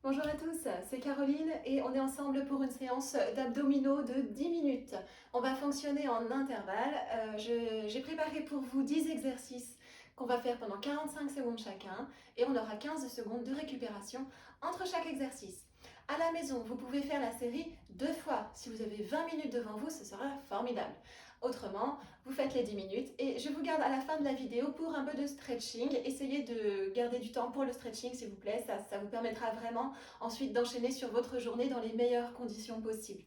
Bonjour à tous, c'est Caroline et on est ensemble pour une séance d'abdominaux de 10 minutes. On va fonctionner en intervalles. J'ai préparé pour vous 10 exercices qu'on va faire pendant 45 secondes chacun et on aura 15 secondes de récupération entre chaque exercice. À la maison, vous pouvez faire la série 2 fois. Si vous avez 20 minutes devant vous, ce sera formidable. Autrement, vous faites les 10 minutes et je vous garde à la fin de la vidéo pour un peu de stretching. Essayez de garder du temps pour le stretching s'il vous plaît, ça vous permettra vraiment ensuite d'enchaîner sur votre journée dans les meilleures conditions possibles.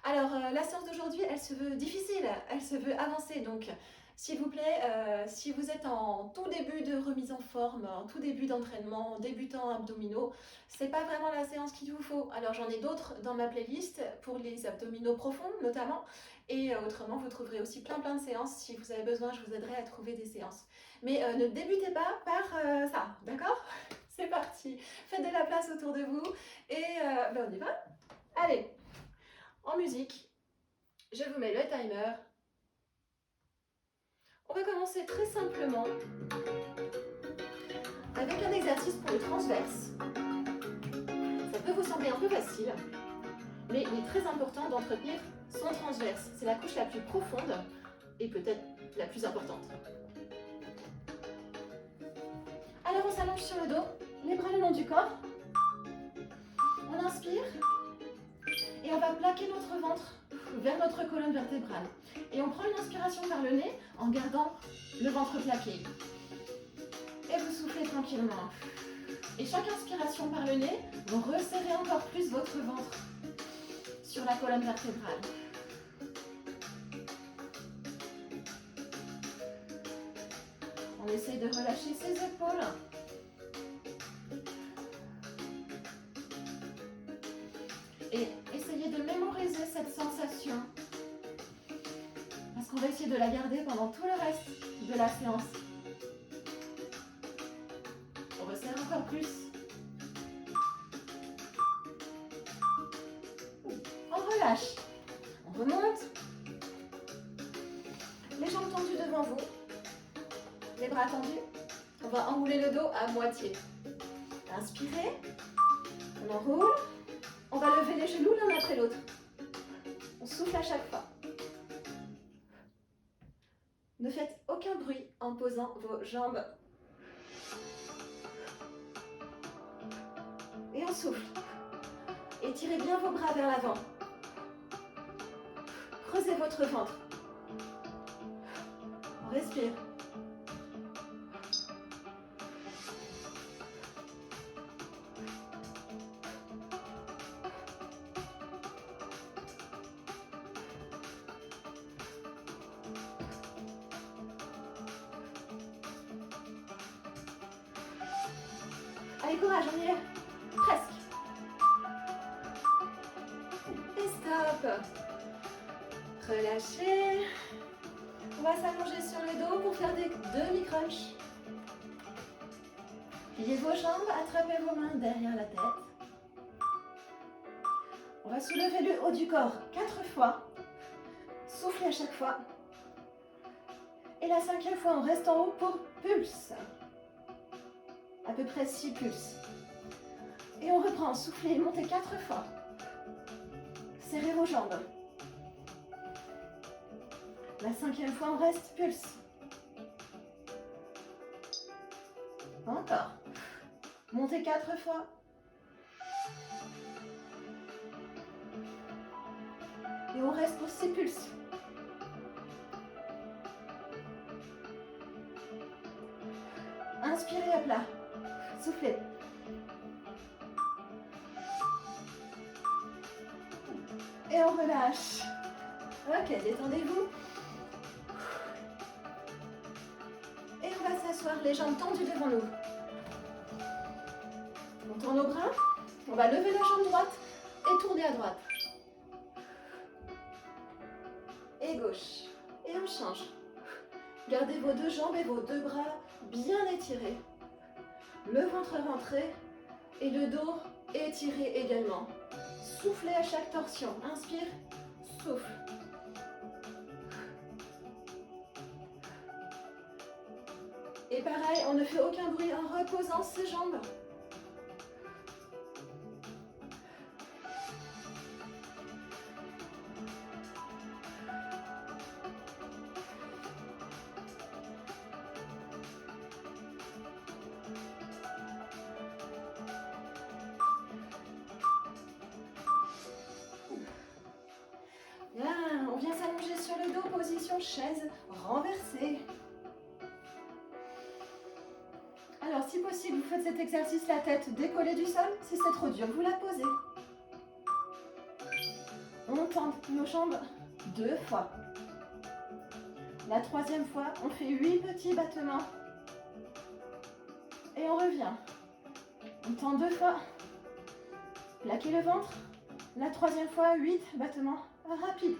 Alors la séance d'aujourd'hui, elle se veut difficile, elle se veut avancée, donc s'il vous plaît, si vous êtes en tout début de remise en forme, en tout début d'entraînement, débutant abdominaux, c'est pas vraiment la séance qu'il vous faut. Alors j'en ai d'autres dans ma playlist pour les abdominaux profonds notamment, et autrement vous trouverez aussi plein de séances. Si vous avez besoin, je vous aiderai à trouver des séances. Mais ne débutez pas par ça, d'accord? C'est parti, faites de la place autour de vous et on y va. Allez, en musique, je vous mets le timer. On va commencer très simplement avec un exercice pour le transverse. Ça peut vous sembler un peu facile, mais il est très important d'entretenir son transverse. C'est la couche la plus profonde et peut-être la plus importante. Alors on s'allonge sur le dos, les bras le long du corps. On inspire et on va plaquer notre ventre vers notre colonne vertébrale. Et on prend une inspiration par le nez en gardant le ventre plaqué. Et vous soufflez tranquillement. Et chaque inspiration par le nez, vous resserrez encore plus votre ventre sur la colonne vertébrale. On essaie de relâcher ses épaules. Et essayez de mémoriser cette sensation. Parce qu'on va essayer de la garder pendant tout le reste de la séance. On resserre encore plus. On relâche. On remonte. Les jambes tendues devant vous. Les bras tendus. On va enrouler le dos à moitié. Inspirez. On enroule. On va lever les genoux l'un après l'autre. On souffle à chaque fois. Ne faites aucun bruit en posant vos jambes. Et on souffle. Étirez bien vos bras vers l'avant. Creusez votre ventre. On respire. Allez, courage, on y est. Presque. Et stop. Relâchez. On va s'allonger sur le dos pour faire des demi-crunchs. Pliez vos jambes, attrapez vos mains derrière la tête. On va soulever le haut du corps 4 fois. Soufflez à chaque fois. Et la 5e fois, on reste en haut pour pulse. À peu près 6 pulses. Et on reprend, soufflez, montez 4 fois. Serrez vos jambes. La 5e fois, on reste, pulse. Encore. Montez 4 fois. Et on reste pour 6 pulses. Inspirez à plat. Soufflez. Et on relâche. Ok, détendez-vous. Et on va s'asseoir, les jambes tendues devant nous. On tourne nos bras. On va lever la jambe droite et tourner à droite. Et gauche. Et on change. Gardez vos 2 jambes et vos 2 bras bien étirés. Le ventre rentré et le dos étiré également. Soufflez à chaque torsion. Inspire, souffle. Et pareil, on ne fait aucun bruit en reposant ses jambes. chaise renversée. Alors, si possible, vous faites cet exercice la tête décollée du sol. Si c'est trop dur, vous la posez. On tente nos jambes 2 fois. La 3e fois, on fait 8 petits battements. Et on revient. On tend 2 fois. Plaquez le ventre. La 3e fois, 8 battements rapides.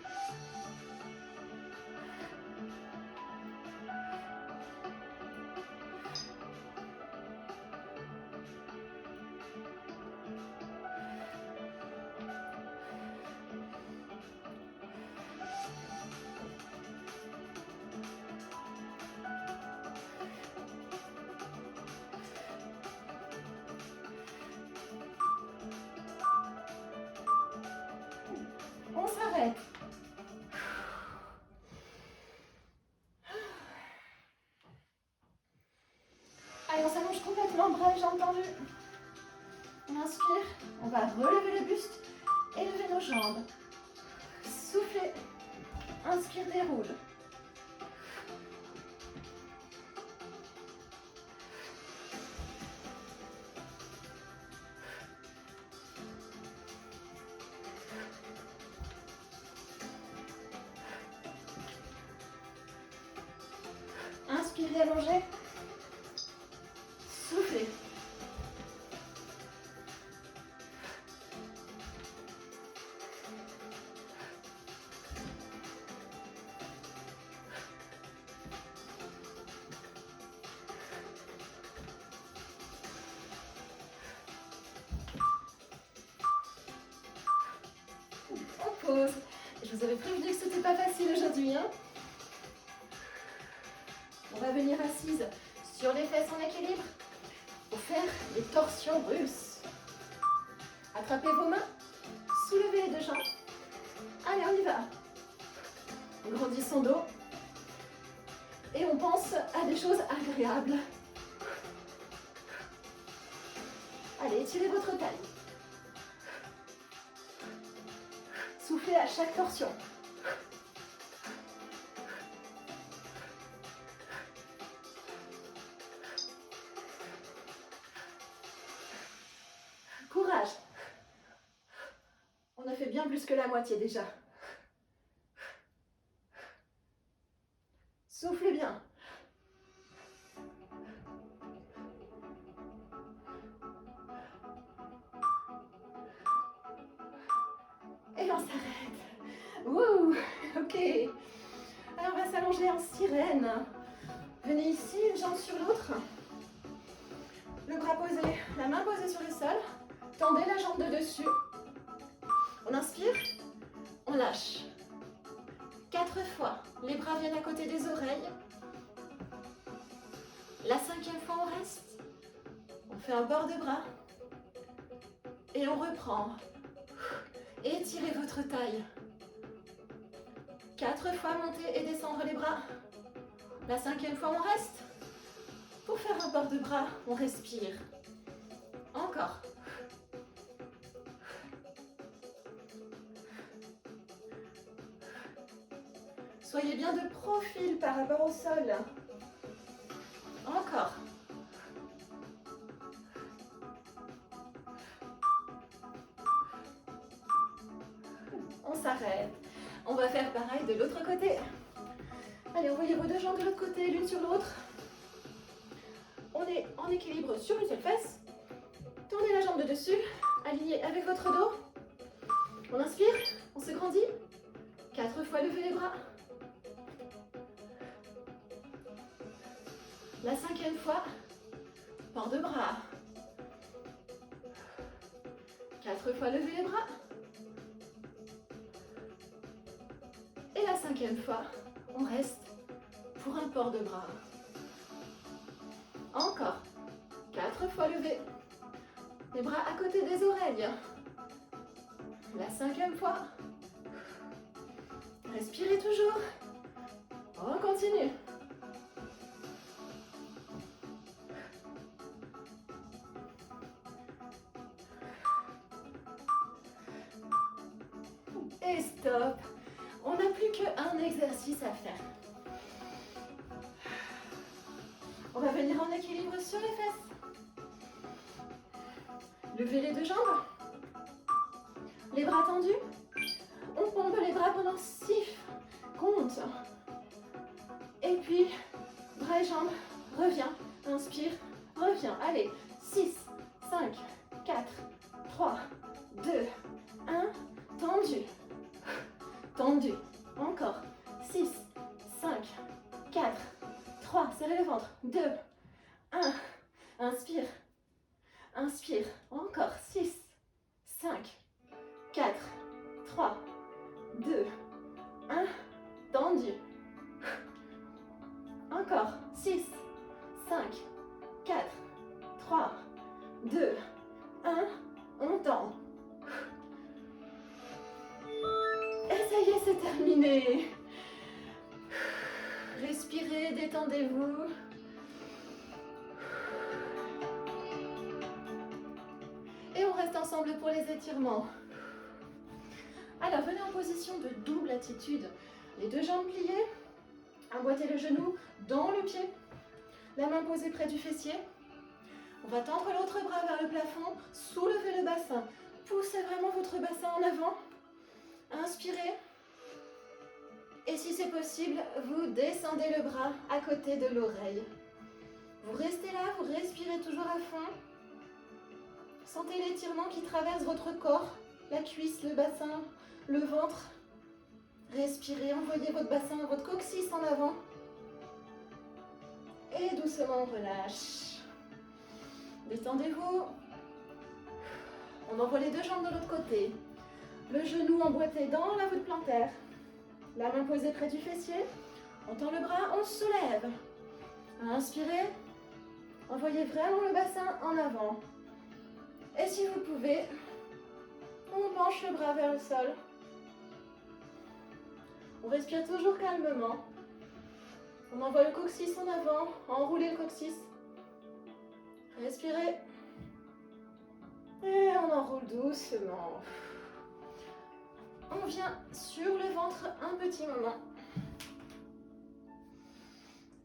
On s'arrête. Allez, on s'allonge complètement, bras et jambes tendus. On inspire, on va relever le buste et lever nos jambes. Soufflez, inspire, déroule. Inspirez, allongez. Soufflez. On pose. Je vous avais prévenu que c'était pas facile aujourd'hui, hein. On va venir assise sur les fesses en équilibre pour faire les torsions russes. Attrapez vos mains, soulevez les 2 jambes. Allez, on y va. On grandit son dos et on pense à des choses agréables. Allez, étirez votre taille. Soufflez à chaque torsion. Courage. On a fait bien plus que la moitié déjà. Soufflez bien. Et on s'arrête. Ouh, ok. Alors on va s'allonger en sirène. Venez ici, une jambe sur l'autre. Le bras posé, la main posée sur le sol. Tendez la jambe de dessus. On inspire, on lâche. 4 fois. Les bras viennent à côté des oreilles. La 5e fois, on reste. On fait un bord de bras. Et on reprend. Étirez votre taille. 4 fois, monter et descendre les bras. La 5e fois, on reste. Pour faire un bord de bras, on respire. Encore. Soyez bien de profil par rapport au sol. Encore. On s'arrête. On va faire pareil de l'autre côté. Allez, envoyez vos 2 jambes de l'autre côté, l'une sur l'autre. On est en équilibre sur une seule fesse. Tournez la jambe de dessus, alignée avec votre dos. On inspire, on se grandit. 4 fois, levez les bras. La 5e fois, port de bras. 4 fois, levez les bras. Et la 5e fois, on reste pour un port de bras. Encore. 4 fois levés. Les bras à côté des oreilles. La 5e fois. Respirez toujours. On continue. Et stop. On n'a plus qu'un exercice à faire. On va venir en équilibre sur les fesses. Levez les deux jambes. Les bras tendus. On pompe les bras pendant 6. Compte. Et puis, bras et jambes. Reviens. Inspire. Reviens. Allez. 6, 5, 4, 3, 2, 1. Tendu. Tendu. Encore. 6, 5, 4, 3. Serrez le ventre. 2, 1. Inspire. Inspire. Encore. 6, 5, 4, 3, 2, 1. Tendu. Encore. 6, 5, 4, 3, 2, 1. On tend. Et ça y est, c'est terminé. Respirez, détendez-vous. Et on reste ensemble pour les étirements. Alors, venez en position de double attitude. Les deux jambes pliées. Emboîtez le genou dans le pied. La main posée près du fessier. On va tendre l'autre bras vers le plafond. Soulevez le bassin. Poussez vraiment votre bassin en avant. Inspirez. Et si c'est possible, vous descendez le bras à côté de l'oreille. Vous restez là, vous respirez toujours à fond. Sentez l'étirement qui traverse votre corps, la cuisse, le bassin, le ventre. Respirez, envoyez votre bassin, votre coccyx en avant. Et doucement, on relâche. Détendez-vous. On envoie les deux jambes de l'autre côté. Le genou emboîté dans la voûte plantaire. La main posée près du fessier. On tend le bras, on se soulève. Inspirez. Envoyez vraiment le bassin en avant. Et si vous pouvez, on penche le bras vers le sol. On respire toujours calmement. On envoie le coccyx en avant, enroulez le coccyx. Respirez. Et on enroule doucement. On vient sur le ventre un petit moment.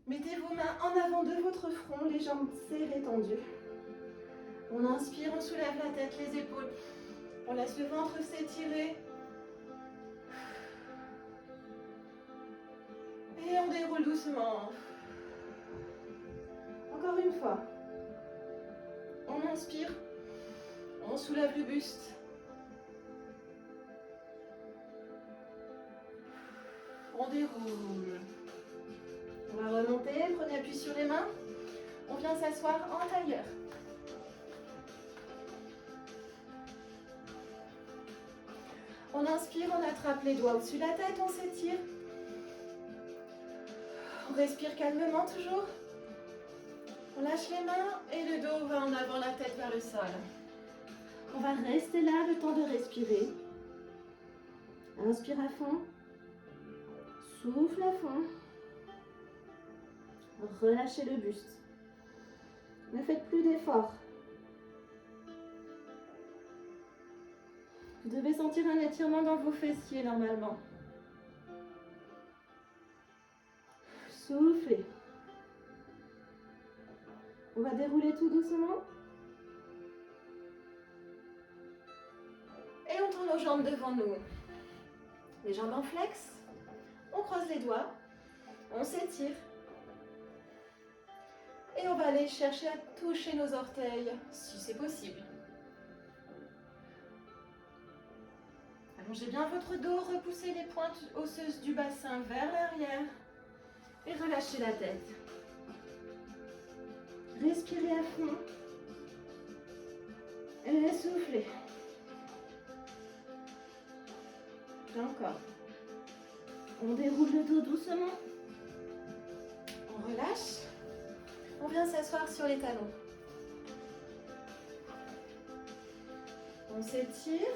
Mettez vos mains en avant de votre front, les jambes serrées, tendues. On inspire, on soulève la tête, les épaules. On laisse le ventre s'étirer. Et on déroule doucement. Encore une fois. On inspire. On soulève le buste. On déroule. On va remonter. Prenez appui sur les mains. On vient s'asseoir en tailleur. On inspire, on attrape les doigts au-dessus de la tête, on s'étire. On respire calmement toujours. On lâche les mains et le dos va en avant, la tête vers le sol. On va rester là le temps de respirer. Inspire à fond. Souffle à fond. Relâchez le buste. Ne faites plus d'efforts. Vous devez sentir un étirement dans vos fessiers normalement. Soufflez. On va dérouler tout doucement. Et on tourne nos jambes devant nous. Les jambes en flex. On croise les doigts. On s'étire. Et on va aller chercher à toucher nos orteils, si c'est possible. Allongez bien votre dos, repoussez les pointes osseuses du bassin vers l'arrière et relâchez la tête. Respirez à fond et soufflez. Et encore. On déroule le dos doucement. On relâche. On vient s'asseoir sur les talons. On s'étire.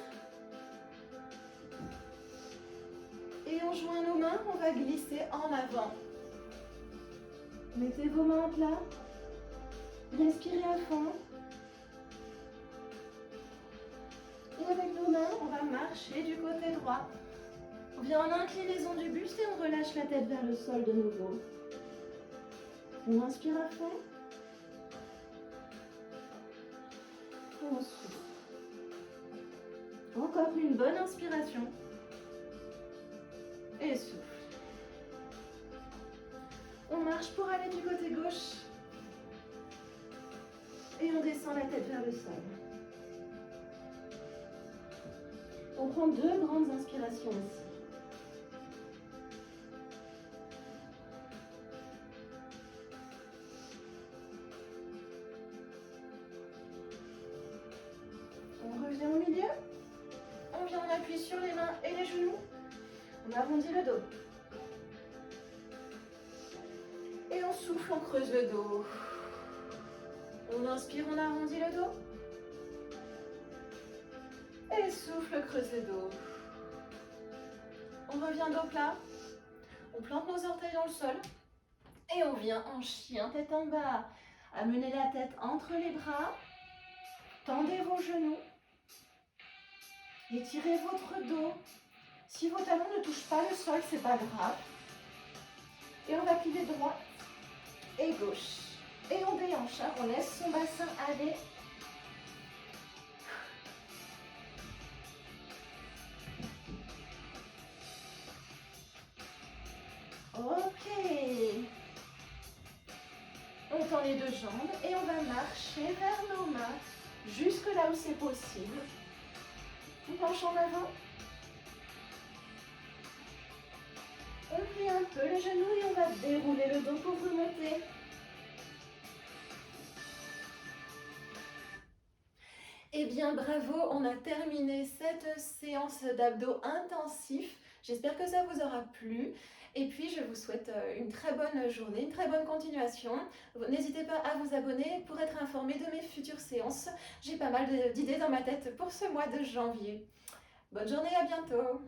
Et on joint nos mains, on va glisser en avant. Mettez vos mains en plat. Respirez à fond. Et avec nos mains, on va marcher du côté droit. On vient en inclinaison du buste et on relâche la tête vers le sol de nouveau. On inspire à fond. On souffle. Encore une bonne inspiration. Et souffle. On marche pour aller du côté gauche. Et on descend la tête vers le sol. On prend 2 grandes inspirations ici. On revient au milieu. On vient, on appuie sur les mains et les genoux. On arrondit le dos. Et on souffle, on creuse le dos. On inspire, on arrondit le dos. Et souffle, creuse le dos. On revient dos plat. On plante nos orteils dans le sol. Et on vient en chien, tête en bas. Amenez la tête entre les bras. Tendez vos genoux. Étirez votre dos. Si vos talons ne touchent pas le sol, c'est pas grave. Et on va plier droite et gauche. Et on déhanche, on laisse son bassin aller. Ok. On tend les 2 jambes et on va marcher vers nos mains jusque là où c'est possible. On penche en avant. On plie un peu les genoux et on va dérouler le dos pour remonter. Eh bien, bravo, on a terminé cette séance d'abdos intensif. J'espère que ça vous aura plu. Et puis, je vous souhaite une très bonne journée, une très bonne continuation. N'hésitez pas à vous abonner pour être informé de mes futures séances. J'ai pas mal d'idées dans ma tête pour ce mois de janvier. Bonne journée, à bientôt!